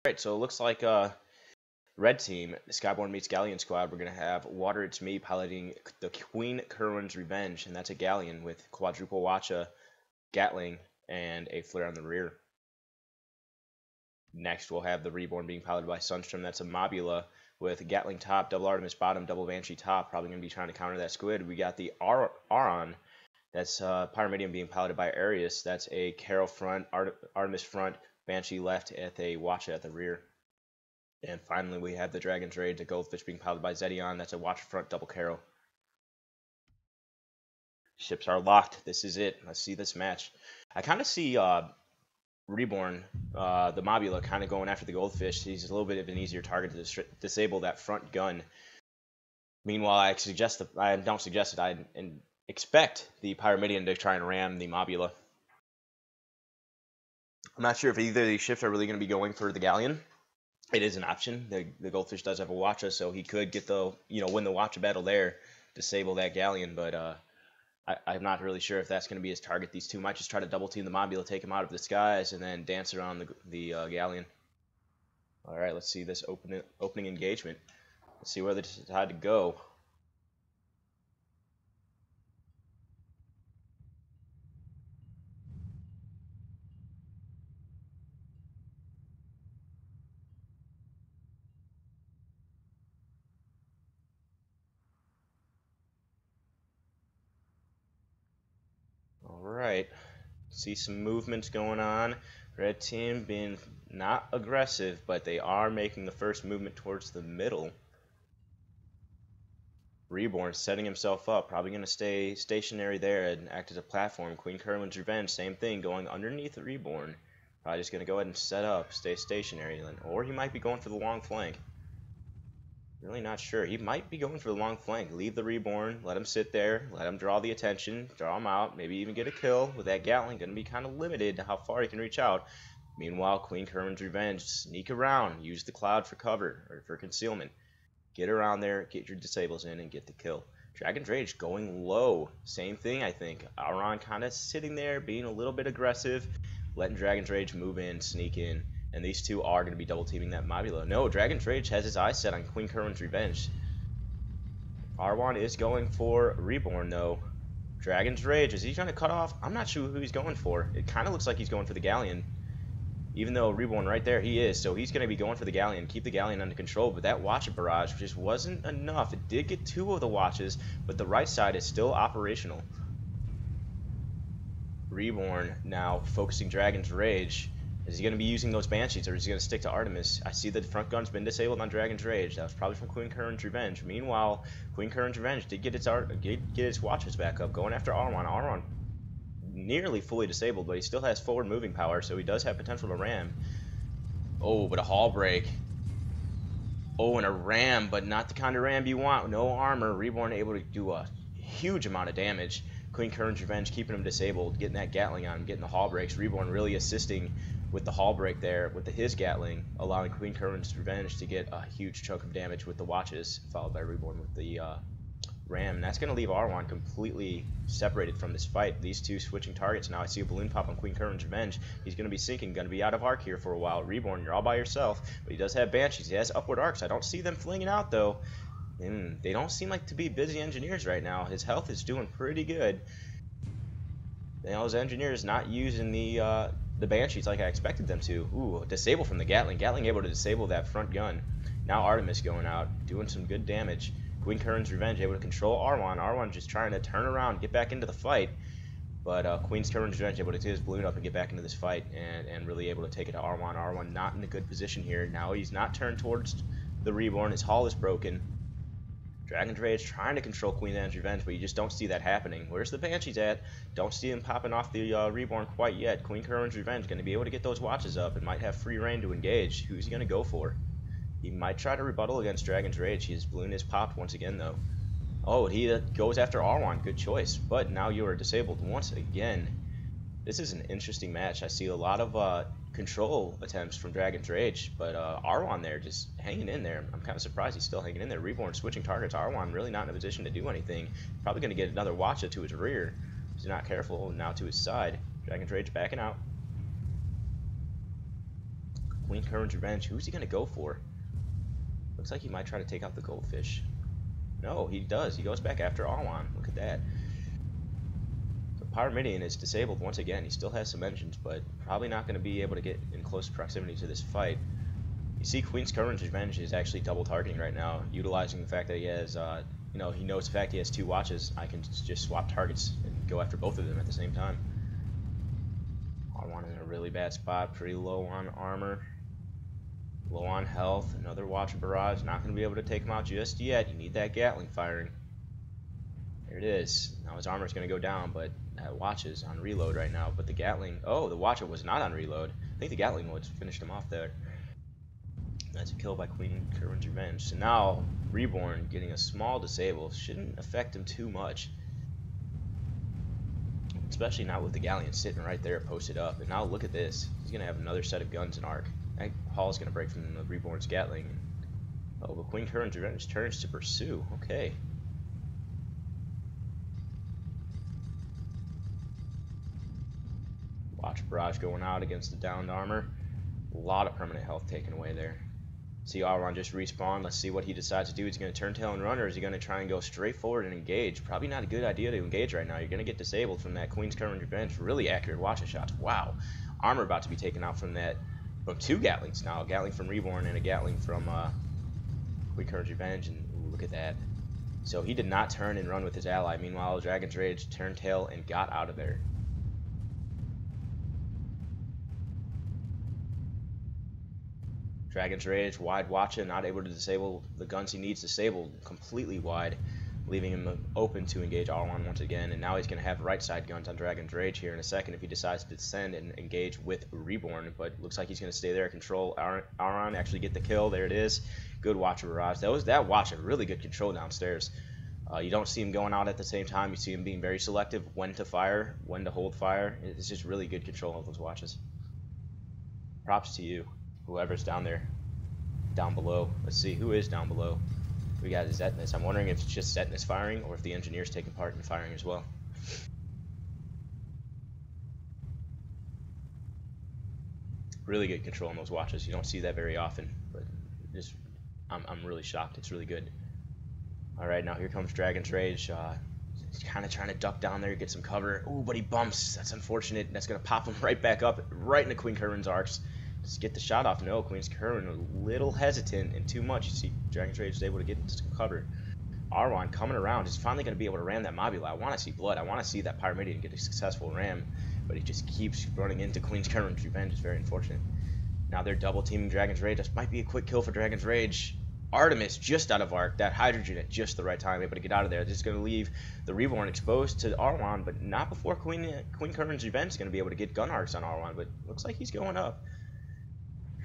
Alright, so it looks like Red Team, Skyborne meets Galleon squad. We're going to have Water It's Me piloting the Queen Kerwin's Revenge, and that's a Galleon with quadruple Watcha, Gatling, and a flare on the rear. Next, we'll have the Reborn being piloted by Sunstrom. That's a Mobula with Gatling top, double Artemis bottom, double Banshee top. Probably going to be trying to counter that squid. We got the Aron. That's Pyramidium being piloted by Arius. That's a Carol front, Artemis front, Banshee left, at a Watcha at the rear. And finally, we have the Dragon's Rage, the Goldfish being piloted by Zedion. That's a Watcher front, double Carol. Ships are locked. This is it. Let's see this match. I kind of see Reborn, the Mobula, kind of going after the Goldfish. He's a little bit of an easier target to disable that front gun. Meanwhile, I don't suggest it. I expect the Pyramidion to try and ram the Mobula. I'm not sure if either of these ships are really going to be going for the Galleon. It is an option. The Goldfish does have a Watcha, so he could get the win the Watcha battle there, disable that Galleon. But I'm not really sure if that's going to be his target. These two might just try to double team the Mobula, take him out of the skies, and then dance around the Galleon. All right, let's see this opening engagement. Let's see where they decide to go. Alright, see some movement going on. Red team being not aggressive, but they are making the first movement towards the middle. Reborn setting himself up, probably going to stay stationary there and act as a platform. Queen Kerwin's Revenge, same thing, going underneath Reborn. Probably just going to go ahead and set up, stay stationary. Or he might be going for the long flank. Really not sure. He might be going for the long flank. Leave the Reborn, let him sit there, let him draw the attention, draw him out, maybe even get a kill. With that Gatling, going to be kind of limited to how far he can reach out. Meanwhile, Queen Kerwin's Revenge, sneak around, use the cloud for cover, or for concealment. Get around there, get your disables in, and get the kill. Dragon's Rage going low. Same thing, I think. Aron kind of sitting there, being a little bit aggressive, letting Dragon's Rage move in, sneak in. And these two are going to be double teaming that Mobula. No, Dragon's Rage has his eyes set on Queen Kerwin's Revenge. Arwan is going for Reborn, though. Dragon's Rage, is he trying to cut off? I'm not sure who he's going for. It kind of looks like he's going for the Galleon. Even though Reborn right there, he is. So he's going to be going for the Galleon. Keep the Galleon under control. But that Watcha barrage just wasn't enough. It did get two of the Watches, but the right side is still operational. Reborn now focusing Dragon's Rage. Is he going to be using those Banshees, or is he going to stick to Artemis? I see that the front gun's been disabled on Dragon's Rage. That was probably from Queen Kerwin's Revenge. Meanwhile, Queen Kerwin's Revenge did get its Watches back up, going after Arwan. Arwan nearly fully disabled, but he still has forward moving power, so he does have potential to ram. Oh, but a hull break. Oh, and a ram, but not the kind of ram you want. No armor. Reborn able to do a huge amount of damage. Queen Kerwin's Revenge keeping him disabled, getting that Gatling on him, getting the hull breaks. Reborn really assisting with the hull break there with his Gatling, allowing Queen Kerwin's Revenge to get a huge chunk of damage with the Watches, followed by Reborn with the ram. And that's going to leave Arwan completely separated from this fight. These two switching targets now. I see a balloon pop on Queen Kerwin's Revenge. He's going to be sinking, going to be out of arc here for a while. Reborn, you're all by yourself, but he does have Banshees. He has upward arcs. I don't see them flinging out, though. They don't seem like to be busy engineers right now. His health is doing pretty good. His engineers not using the Banshees like I expected them to. Ooh, disable from the Gatling. Gatling able to disable that front gun. Now Artemis going out, doing some good damage. Queen Kerwin's Revenge able to control Arwan. Arwan just trying to turn around, get back into the fight. But Queen Kerwin's Revenge able to get his balloon up and get back into this fight, and really able to take it to Arwan. Arwan not in a good position here. Now he's not turned towards the Reborn. His hull is broken. Dragon's Rage trying to control Queen Kerwin's Revenge, but you just don't see that happening. Where's the Banshees at? Don't see him popping off the Reborn quite yet. Queen Kerwin's Revenge going to be able to get those Watches up and might have free reign to engage. Who's he going to go for? He might try to rebuttal against Dragon's Rage. His balloon is popped once again, though. Oh, he goes after Arwan. Good choice. But now you are disabled once again. This is an interesting match. I see a lot of control attempts from Dragon's Rage, but Arwan there just hanging in there. I'm kind of surprised he's still hanging in there. Reborn switching targets. Arwan really not in a position to do anything. Probably going to get another Watcha to his rear. He's not careful. Now to his side. Dragon's Rage backing out. Queen Current's Revenge. Who's he going to go for? Looks like he might try to take out the goldfish. No, he does. He goes back after Arwan. Look at that. The Pyramidion is disabled once again. He still has some engines, but probably not going to be able to get in close proximity to this fight. You see Queen's Current's Revenge is actually double targeting right now, utilizing the fact that he has, he knows the fact he has 2 watches. I can just swap targets and go after both of them at the same time. Arwan in a really bad spot, pretty low on armor. Low on health, another watch barrage, not going to be able to take him out just yet. You need that Gatling firing. There it is. Now his armor is going to go down, but that watch is on reload right now. But the Gatling, oh, the watcher was not on reload. I think the Gatling would finished him off there. That's a kill by Queen Current's Revenge. So now, Reborn getting a small disable shouldn't affect him too much. Especially not with the Galleon sitting right there posted up. And now look at this. He's going to have another set of guns in arc. That Hall is going to break from the Reborn's Gatling. Oh, but Queen Current's Revenge turns to pursue. Okay. Watch barrage going out against the downed armor. A lot of permanent health taken away there. See Arwan just respawn. Let's see what he decides to do. Is he going to turn tail and run, or is he going to try and go straight forward and engage? Probably not a good idea to engage right now. You're going to get disabled from that Queen's Current's Revenge. Really accurate watch shots. Wow. Armor about to be taken out from that. From 2 Gatlings now. A Gatling from Reborn and a Gatling from Queen Current's Revenge. And ooh, look at that. So he did not turn and run with his ally. Meanwhile, Dragon's Rage turned tail and got out of there. Dragon's Rage, wide watching, not able to disable the guns he needs disabled completely wide, leaving him open to engage Arwan once again. And now he's going to have right side guns on Dragon's Rage here in a second if he decides to descend and engage with Reborn. But looks like he's going to stay there, control Arwan, actually get the kill. There it is. Good watch of barrage. That watch had really good control downstairs. You don't see him going out at the same time. You see him being very selective when to fire, when to hold fire. It's just really good control of those watches. Props to you. Whoever's down there, down below. Let's see who is down below. We got Zetnus. I'm wondering if it's just Zetnus firing or if the engineer's taking part in firing as well. Really good control on those watches. You don't see that very often, but just I'm really shocked. It's really good. All right, now here comes Dragon's Rage. He's kind of trying to duck down there, get some cover. Ooh, but he bumps. That's unfortunate. That's gonna pop him right back up, right into Queen Current's arcs. Just get the shot off. No, Queen's Current a little hesitant and too much. You see Dragon's Rage is able to get into some cover. Arwan coming around is finally going to be able to ram that Mobula. I want to see blood. I want to see that Pyramidion get a successful ram, but he just keeps running into Queen's Current's Revenge. It's very unfortunate. Now they're double teaming Dragon's Rage. This might be a quick kill for Dragon's Rage. Artemis just out of arc. That hydrogen at just the right time, able to get out of there. This is going to leave the Reborn exposed to Arwan, but not before Queen Current's Revenge is going to be able to get gun arcs on Arwan, but looks like he's going up.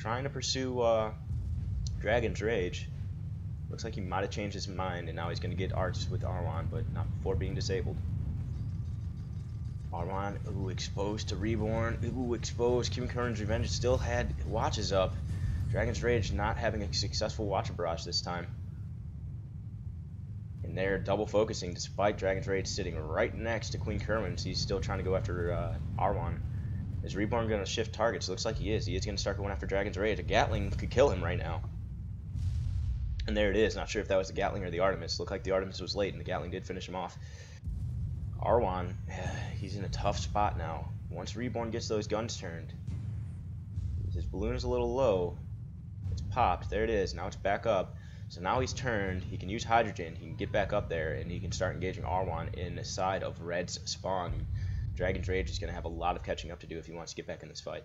Trying to pursue Dragon's Rage. Looks like he might have changed his mind, and now he's going to get arcs with Arwan, but not before being disabled. Arwan, ooh, exposed to Reborn. Ooh, exposed. Queen Current's Revenge still had watches up. Dragon's Rage not having a successful watcher barrage this time. And they're double focusing despite Dragon's Rage sitting right next to Queen Current's. He's still trying to go after Arwan. Is Reborn going to shift targets? Looks like he is. He is going to start going after Dragon's Rage. A Gatling could kill him right now. And there it is. Not sure if that was the Gatling or the Artemis. Looked like the Artemis was late, and the Gatling did finish him off. Arwan, he's in a tough spot now. Once Reborn gets those guns turned, his balloon is a little low. It's popped. There it is. Now it's back up. So now he's turned. He can use hydrogen. He can get back up there, and he can start engaging Arwan in the side of Red's spawn. Dragon's Rage is going to have a lot of catching up to do if he wants to get back in this fight.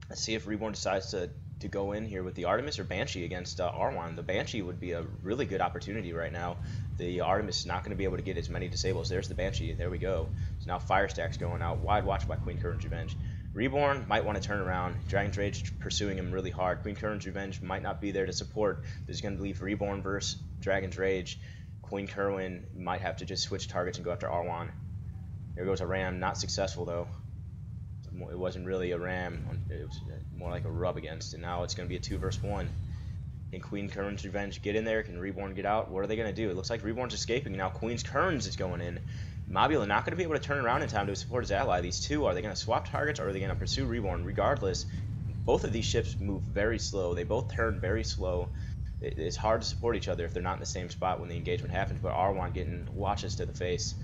Let's see if Reborn decides to go in here with the Artemis or Banshee against Arwan. The Banshee would be a really good opportunity right now. The Artemis is not going to be able to get as many disables. There's the Banshee. There we go. So now Fire Stack's going out. Wide watch by Queen Current's Revenge. Reborn might want to turn around. Dragon's Rage pursuing him really hard. Queen Current's Revenge might not be there to support. This is going to leave Reborn versus Dragon's Rage. Queen Current might have to just switch targets and go after Arwan. There goes a ram. Not successful, though. It wasn't really a ram. It was more like a rub against. And now it's going to be a 2 versus 1. Can Queen Kern's Revenge get in there? Can Reborn get out? What are they going to do? It looks like Reborn's escaping. Now Queen's Kern's is going in. Mobula not going to be able to turn around in time to support his ally. These two, are they going to swap targets or are they going to pursue Reborn? Regardless, both of these ships move very slow. They both turn very slow. It's hard to support each other if they're not in the same spot when the engagement happens, but R1 getting watches to the face,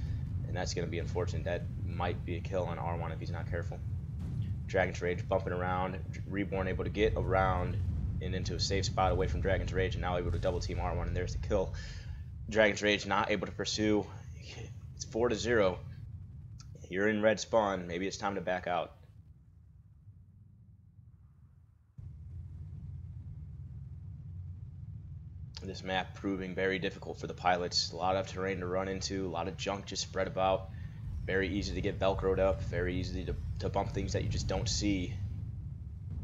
and that's going to be unfortunate. That might be a kill on R1 if he's not careful. Dragon's Rage bumping around. Reborn able to get around and into a safe spot away from Dragon's Rage, and now able to double team R1, and there's the kill. Dragon's Rage not able to pursue. It's 4-0. You're in red spawn. Maybe it's time to back out. This map proving very difficult for the pilots. A lot of terrain to run into, a lot of junk just spread about. Very easy to get velcroed up, very easy to bump things that you just don't see.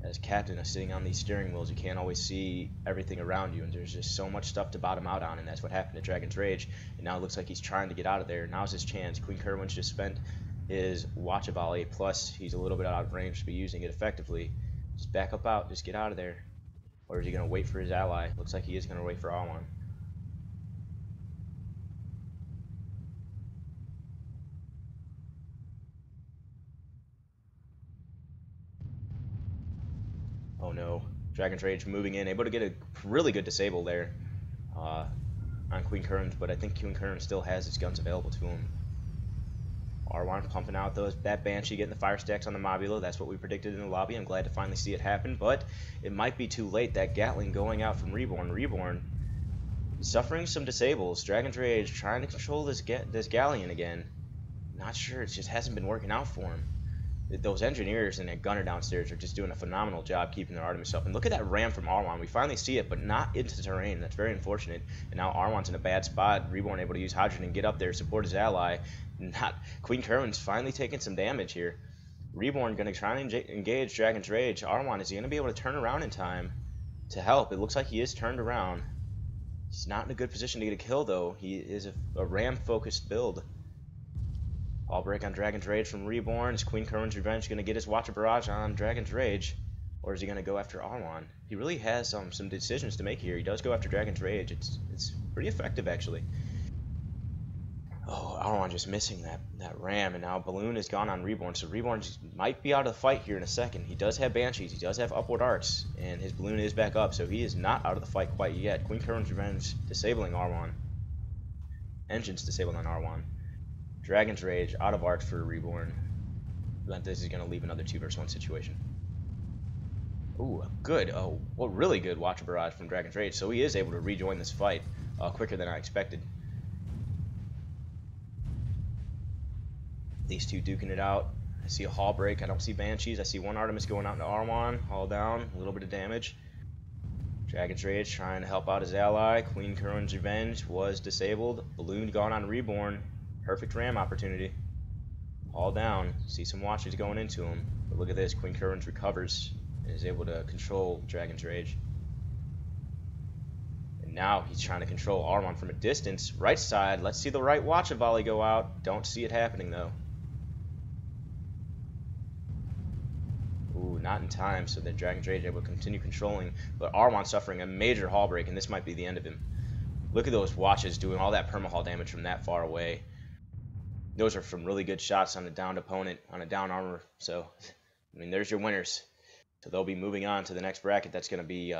As captain of sitting on these steering wheels, you can't always see everything around you, and there's just so much stuff to bottom out on, and that's what happened to Dragon's Rage. And now it looks like he's trying to get out of there. Now's his chance. Queen Kerwin's just spent his watch a volley, plus he's a little bit out of range to be using it effectively. Just back up out, just get out of there. Or is he going to wait for his ally? Looks like he is going to wait for R1. Oh no. Dragon's Rage moving in, able to get a really good disable there on Queen Kern, but I think Queen Kern still has his guns available to him. R1 pumping out that Banshee, getting the fire stacks on the Mobula. That's what we predicted in the lobby. I'm glad to finally see it happen, but it might be too late. That Gatling going out from Reborn. Reborn suffering some disables. Dragon's Rage trying to control this Galleon again. Not sure. It just hasn't been working out for him. Those engineers and that gunner downstairs are just doing a phenomenal job keeping their Artemis up. And look at that ram from R1. We finally see it, but not into the terrain. That's very unfortunate. And now R1's in a bad spot. Reborn able to use Hydrogen and get up there, support his ally. Queen Kerwin's finally taking some damage here. Reborn going to try to engage Dragon's Rage. R1, is he going to be able to turn around in time to help? It looks like he is turned around. He's not in a good position to get a kill, though. He is a ram-focused build. All break on Dragon's Rage from Reborn. Is Queen Kerwin's Revenge going to get his Watcher Barrage on Dragon's Rage? Or is he going to go after R1? He really has some decisions to make here. He does go after Dragon's Rage. It's pretty effective, actually. Oh, R1 just missing that ram, and now Balloon is gone on Reborn, so Reborn might be out of the fight here in a second. He does have Banshees, he does have Upward Arcs, and his Balloon is back up, so he is not out of the fight quite yet. Queen Kerwin's Revenge disabling R1. Engines disabled on R1. Dragon's Rage out of Arcs for Reborn. But this is going to leave another 2 versus 1 situation. Ooh, good. Oh, well, really good Watcher Barrage from Dragon's Rage, so he is able to rejoin this fight quicker than I expected. These two duking it out. I see a Hull break. I don't see Banshees. I see one Artemis going out into R1. Hull down. A little bit of damage. Dragon's Rage trying to help out his ally. Queen Kerwin's Revenge was disabled. Balloon gone on Reborn. Perfect ram opportunity. Hull down. See some watches going into him. But look at this. Queen Kerwin's recovers and is able to control Dragon's Rage. And now he's trying to control R1 from a distance. Right side. Let's see the right watch a volley go out. Don't see it happening though. Ooh, not in time, so that Dragon's Rage able to continue controlling, but R1 suffering a major Hull break, and this might be the end of him. Look at those watches doing all that perma-hull damage from that far away. Those are from really good shots on a downed opponent, on a down armor, so, I mean, there's your winners. So they'll be moving on to the next bracket. That's going to be,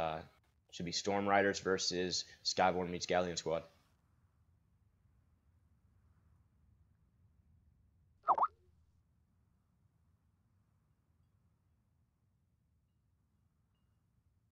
should be Storm Riders versus Skyborne meets Galleon squad.